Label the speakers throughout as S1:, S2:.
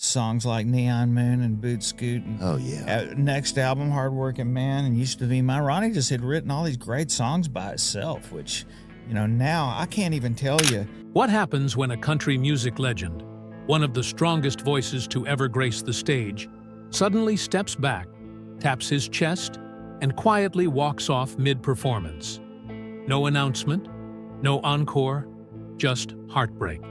S1: songs like Neon Moon and Boot Scoot. And,
S2: Oh, yeah.
S1: next album, Hard Working Man, and Used to Be Mine. Ronnie just had written all these great songs by himself, which, now I can't even tell you.
S3: What happens when a country music legend, one of the strongest voices to ever grace the stage, suddenly steps back, taps his chest, and quietly walks off mid-performance? No announcement, no encore, just heartbreak.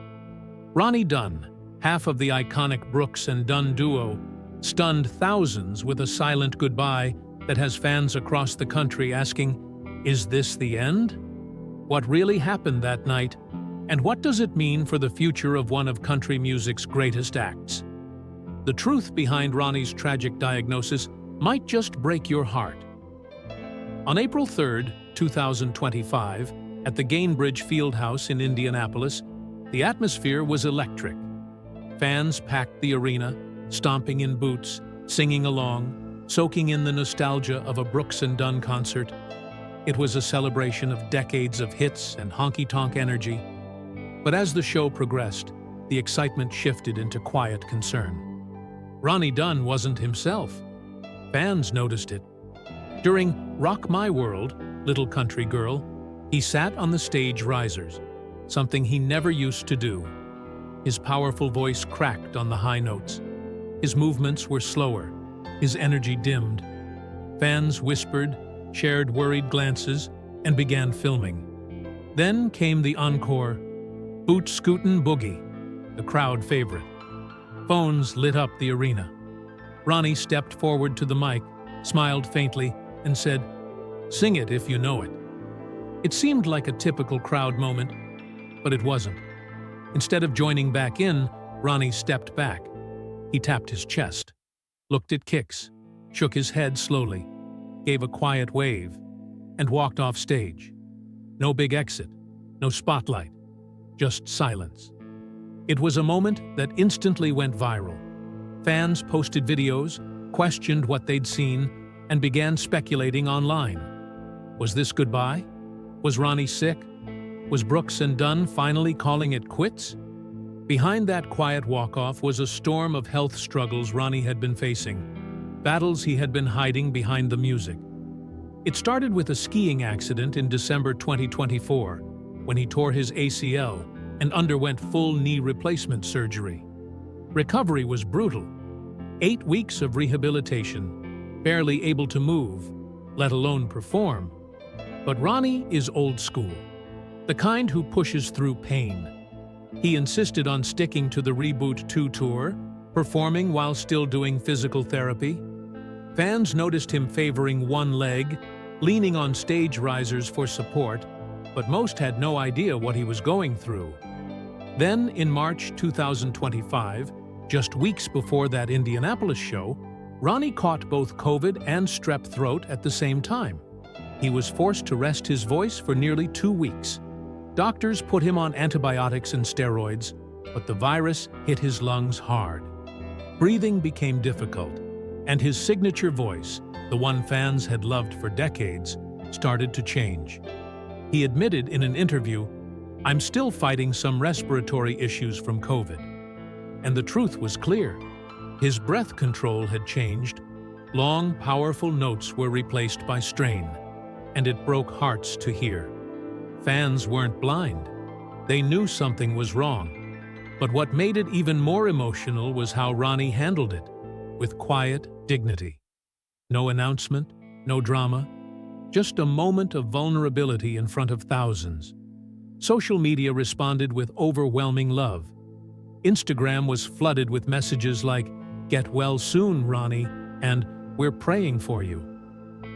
S3: Ronnie Dunn, half of the iconic Brooks and Dunn duo, stunned thousands with a silent goodbye that has fans across the country asking, "Is this the end?" What really happened that night, and what does it mean for the future of one of country music's greatest acts? The truth behind Ronnie's tragic diagnosis might just break your heart. On April 3, 2025, at the Gainbridge Fieldhouse in Indianapolis, the atmosphere was electric. Fans packed the arena, stomping in boots, singing along, soaking in the nostalgia of a Brooks and Dunn concert. It was a celebration of decades of hits and honky-tonk energy. But as the show progressed, the excitement shifted into quiet concern. Ronnie Dunn wasn't himself. Fans noticed it. During Rock My World, Little Country Girl, he sat on the stage risers, something he never used to do. His powerful voice cracked on the high notes. His movements were slower, his energy dimmed. Fans whispered, shared worried glances, and began filming. Then came the encore, Boot Scootin' Boogie, the crowd favorite. Phones lit up the arena. Ronnie stepped forward to the mic, smiled faintly, and said, "Sing it if you know it." It seemed like a typical crowd moment, but it wasn't. Instead of joining back in, Ronnie stepped back. He tapped his chest, looked at Kix, shook his head slowly, gave a quiet wave, and walked off stage. No big exit, no spotlight, just silence. It was a moment that instantly went viral. Fans posted videos, questioned what they'd seen, and began speculating online. Was this goodbye? Was Ronnie sick? Was Brooks and Dunn finally calling it quits? Behind that quiet walk-off was a storm of health struggles Ronnie had been facing, battles he had been hiding behind the music. It started with a skiing accident in December 2024, when he tore his ACL and underwent full knee replacement surgery. Recovery was brutal. 8 weeks of rehabilitation, barely able to move, let alone perform. But Ronnie is old school, the kind who pushes through pain. He insisted on sticking to the Reboot 2 tour, performing while still doing physical therapy. Fans noticed him favoring one leg, leaning on stage risers for support, but most had no idea what he was going through. Then, in March 2025, just weeks before that Indianapolis show, Ronnie caught both COVID and strep throat at the same time. He was forced to rest his voice for nearly 2 weeks. Doctors put him on antibiotics and steroids, but the virus hit his lungs hard. Breathing became difficult, and his signature voice, the one fans had loved for decades, started to change. He admitted in an interview, "I'm still fighting some respiratory issues from COVID." And the truth was clear. His breath control had changed. Long, powerful notes were replaced by strain, and it broke hearts to hear. Fans weren't blind. They knew something was wrong. But what made it even more emotional was how Ronnie handled it, with quiet dignity. No announcement, no drama, just a moment of vulnerability in front of thousands. Social media responded with overwhelming love. Instagram was flooded with messages like, "Get well soon, Ronnie," and "We're praying for you."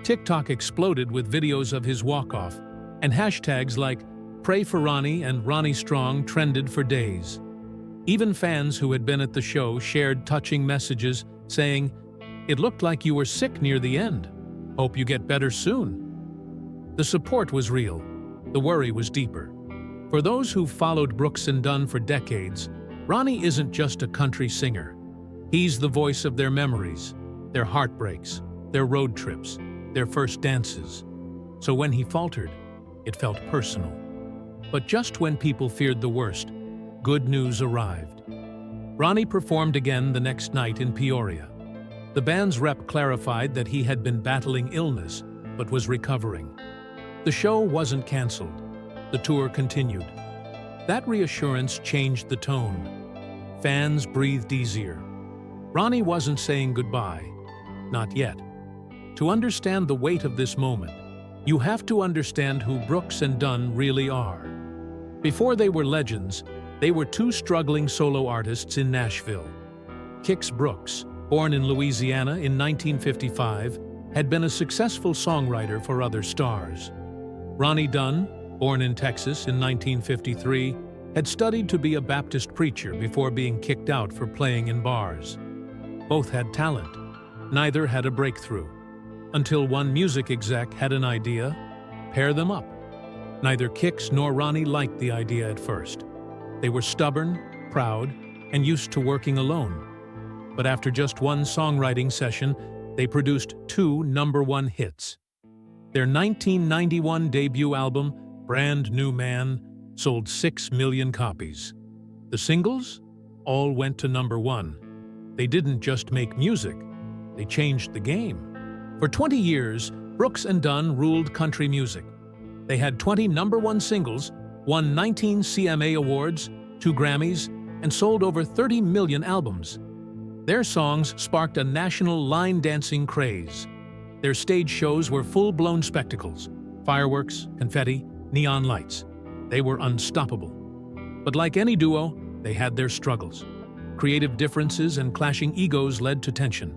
S3: TikTok exploded with videos of his walk-off, and hashtags like "Pray for Ronnie" and "Ronnie Strong" trended for days. Even fans who had been at the show shared touching messages saying, "It looked like you were sick near the end. Hope you get better soon." The support was real. The worry was deeper. For those who've followed Brooks and Dunn for decades, Ronnie isn't just a country singer. He's the voice of their memories, their heartbreaks, their road trips, their first dances. So when he faltered, it felt personal. But just when people feared the worst, good news arrived. Ronnie performed again the next night in Peoria. The band's rep clarified that he had been battling illness, but was recovering. The show wasn't canceled. The tour continued. That reassurance changed the tone. Fans breathed easier. Ronnie wasn't saying goodbye. Not yet. To understand the weight of this moment, you have to understand who Brooks and Dunn really are. Before they were legends, they were two struggling solo artists in Nashville. Kix Brooks, born in Louisiana in 1955, had been a successful songwriter for other stars. Ronnie Dunn, born in Texas in 1953, had studied to be a Baptist preacher before being kicked out for playing in bars. Both had talent. Neither had a breakthrough. Until one music exec had an idea: pair them up. Neither Kix nor Ronnie liked the idea at first. They were stubborn, proud, and used to working alone. But after just one songwriting session, they produced two #1 hits. Their 1991 debut album, Brand New Man, sold 6 million copies. The singles all went to #1. They didn't just make music, they changed the game. For 20 years, Brooks and Dunn ruled country music. They had 20 #1 singles, won 19 CMA awards, 2 Grammys, and sold over 30 million albums. Their songs sparked a national line dancing craze. Their stage shows were full-blown spectacles: fireworks, confetti, neon lights. They were unstoppable. But like any duo, they had their struggles. Creative differences and clashing egos led to tension.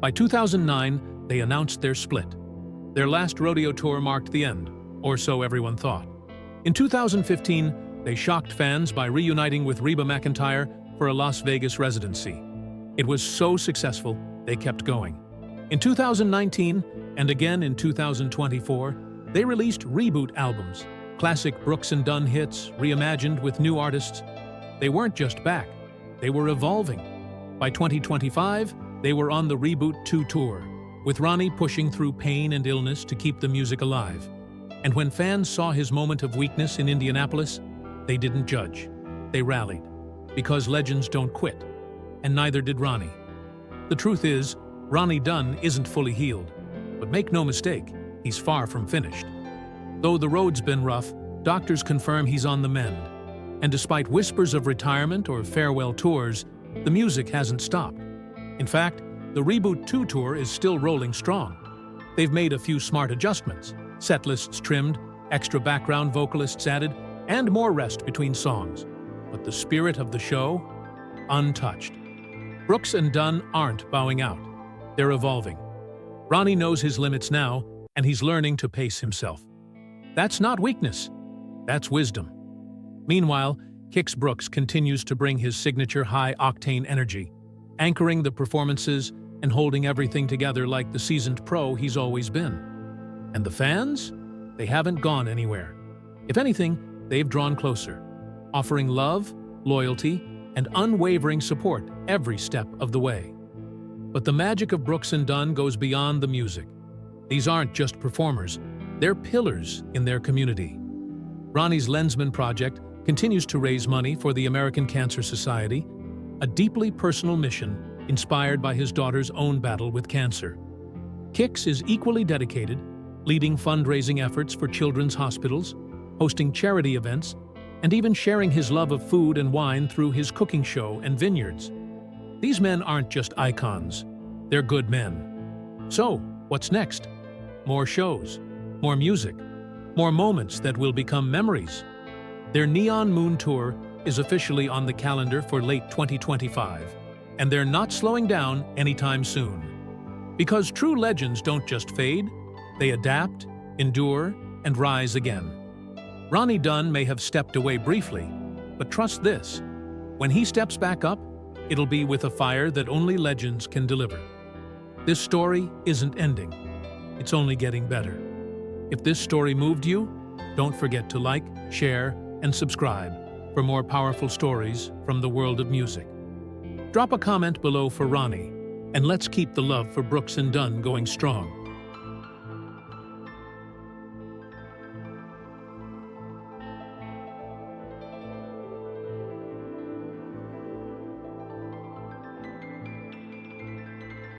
S3: By 2009, they announced their split. Their last rodeo tour marked the end, or so everyone thought. In 2015, they shocked fans by reuniting with Reba McEntire for a Las Vegas residency. It was so successful, they kept going. In 2019, and again in 2024, they released reboot albums, classic Brooks and Dunn hits reimagined with new artists. They weren't just back, they were evolving. By 2025, they were on the Reboot 2 tour, with Ronnie pushing through pain and illness to keep the music alive. And when fans saw his moment of weakness in Indianapolis, they didn't judge. They rallied. Because legends don't quit. And neither did Ronnie. The truth is, Ronnie Dunn isn't fully healed. But make no mistake, he's far from finished. Though the road's been rough, doctors confirm he's on the mend. And despite whispers of retirement or farewell tours, the music hasn't stopped. In fact, the Reboot 2 tour is still rolling strong. They've made a few smart adjustments: set lists trimmed, extra background vocalists added, and more rest between songs. But the spirit of the show? Untouched. Brooks and Dunn aren't bowing out. They're evolving. Ronnie knows his limits now, and he's learning to pace himself. That's not weakness. That's wisdom. Meanwhile, Kix Brooks continues to bring his signature high-octane energy, anchoring the performances and holding everything together like the seasoned pro he's always been. And the fans? They haven't gone anywhere. If anything, they've drawn closer, offering love, loyalty, and unwavering support every step of the way. But the magic of Brooks and Dunn goes beyond the music. These aren't just performers, they're pillars in their community. Ronnie's Lensman Project continues to raise money for the American Cancer Society, a deeply personal mission inspired by his daughter's own battle with cancer. Kix is equally dedicated, leading fundraising efforts for children's hospitals, hosting charity events, and even sharing his love of food and wine through his cooking show and vineyards. These men aren't just icons, they're good men. So, what's next? More shows, more music, more moments that will become memories. Their Neon Moon Tour is officially on the calendar for late 2025, and they're not slowing down anytime soon. Because true legends don't just fade, they adapt, endure, and rise again. Ronnie Dunn may have stepped away briefly, but trust this: when he steps back up, it'll be with a fire that only legends can deliver. This story isn't ending. It's only getting better. If this story moved you, don't forget to like, share, and subscribe for more powerful stories from the world of music. Drop a comment below for Ronnie, and let's keep the love for Brooks and Dunn going strong.